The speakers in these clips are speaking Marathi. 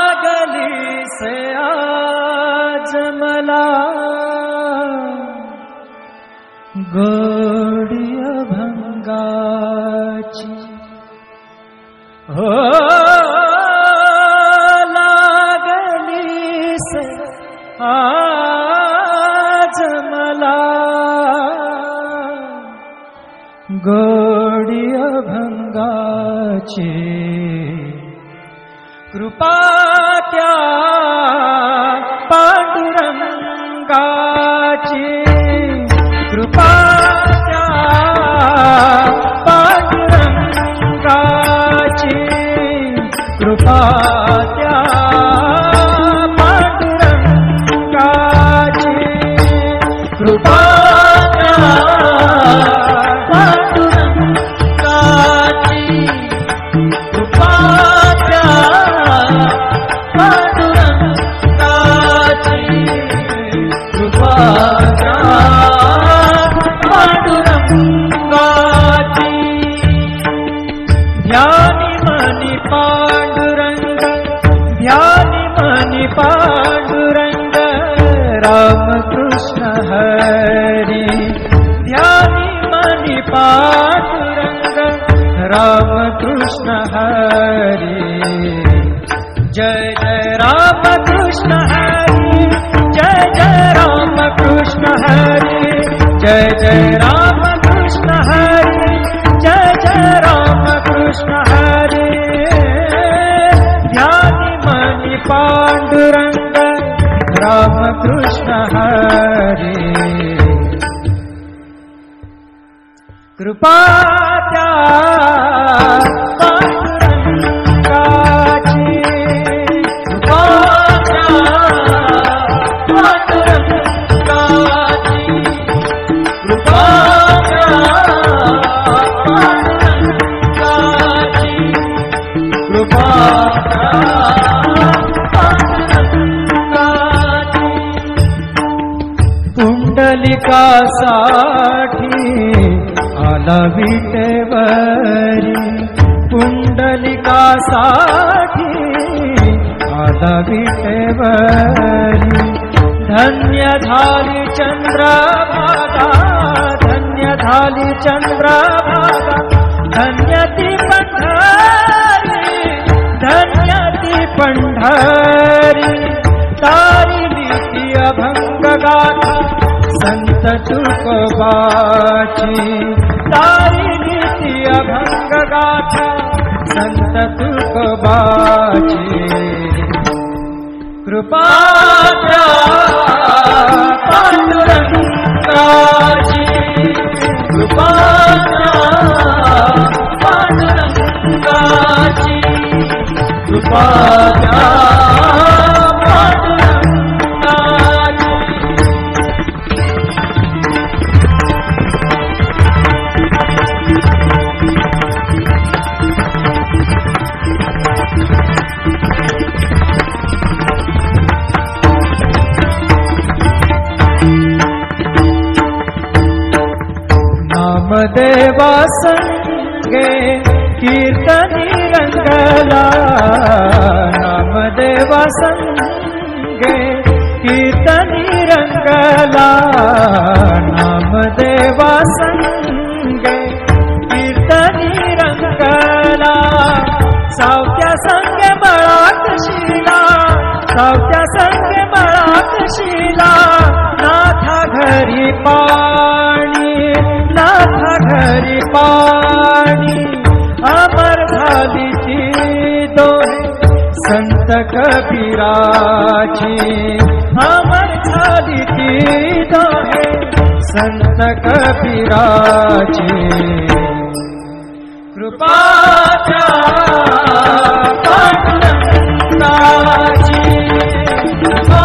लागली से आज मला गोडी अभंगाची हो लागली से आज मला गोडी अभंगाची कृपा त्या पांडुरंगाची कृपा त्या पांडुरंगाची कृपा त्या पांडुरंगाची कृपा त्या पांडुरंगाची कृपा ध्यानी मनी पांडुरंग ध्यानी मनी पांडुरंग रामकृष्ण हरी ध्यानी मनी पांडुरंग रामकृष्ण हरी जय जय रामकृष्ण हरी जय जय रामकृष्ण हरी जय जय रामकृष्ण हरी जय जय रामकृष्ण हरी ध्यानी मनी पांडुरंग रामकृष्ण हरी कृपा त्या पांडुरंगाची कृपा त्या पांडुरंगाची कृपा त्या पांडुरंगाची कृपा त्या पांडुरंगाची पुंडलिकासाठी आला विटेवरी पुंडलिकासाठी आला विटेवरी धन्य झाली चंद्रभागा धन्य झाली चंद्रभागा धन्य ती पंढरी धन्य ती पंढरी तारिली ती अभंग गाथा संत तुकोबाची तारिली ती अभंग गाथा संत तुकोबाची कृपा त्या पांडुरंगाची कृपा त्या पांडुरंगाची कृपा त्या नामदेवा संगे कीर्तनी रंगला नामदेवा संगे कीर्तनी रंगला नामदेवा संगे कीर्तनी रंगला सावत्या संगे बळात शिला सावत्या संगे बळात शिला नाथा घरी पाणी नाथा घरी पाणी अमर झाली ती दोहे संत कबीराची अमर झाली ती दोहे संत कबीराची कृपा त्या पांडुरंगाची कृपा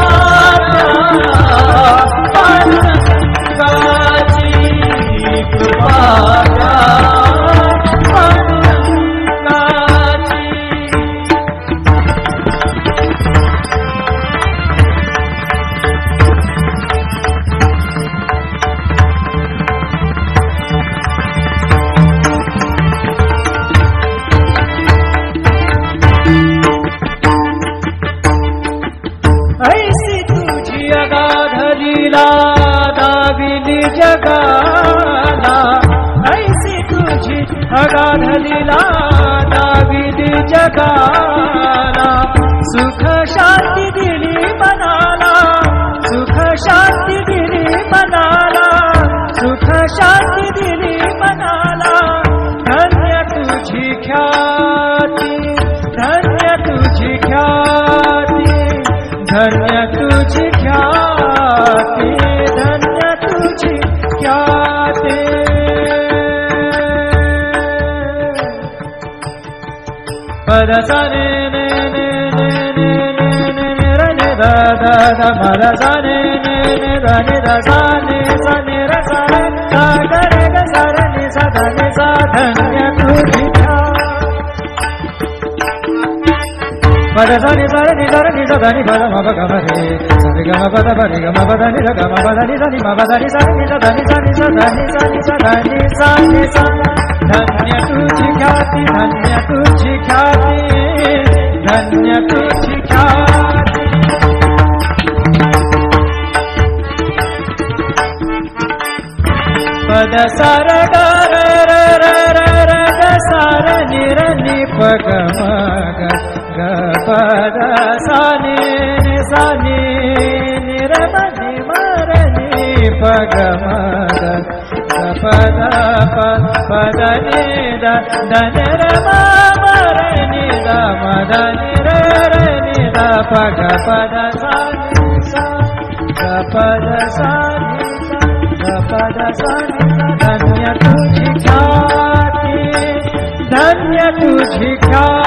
लीला दाविली जगाला, ऐसी तुझी अगाध लीला दाविली जगाला. सुख शांती दिली मनाला, सुख शांती दिली मनाला, सुख शांती दिली मनाला. धन्य तुझी ख्याती, धन्य तुझी ख्याती, धन्य तुझी ख्याती, धन्य तुझी ख्याती. पदसा ने ने ने ने ने ने ने रे ने दा दा दा पदसा ने ने ने दा ने दा सा ने सा ने रे सा रे सा गा रे गा सा रे ने सा दा ने सा. धन्य तुझी पदसा नि सा रे नि सा रे नि सा दा नि पद म प ग म रे सा रे ग म प द प रे ग म प द नि रे ग म प द नि सा नि म प द नि सा नि सा दा नि सा नि सा दा नि सा नि सा दा नि सा नि सा. धन्य तुझी ख्याती, धन्य तुझी ख्याती, धन्य तुझी ख्याती. पद सार ग र र र र र ग सार नि र नि प ग म ग ग पद सा नि सा नि नि र म नि म र नि प ग म ग पद पद नि द द न र म म र नि द म द नि र र नि द प ग पद सा नि सा ग पद सा नि सा ग पद सा नि सा. धन्य तुझी ख्याती, धन्य तुझी ख्याती.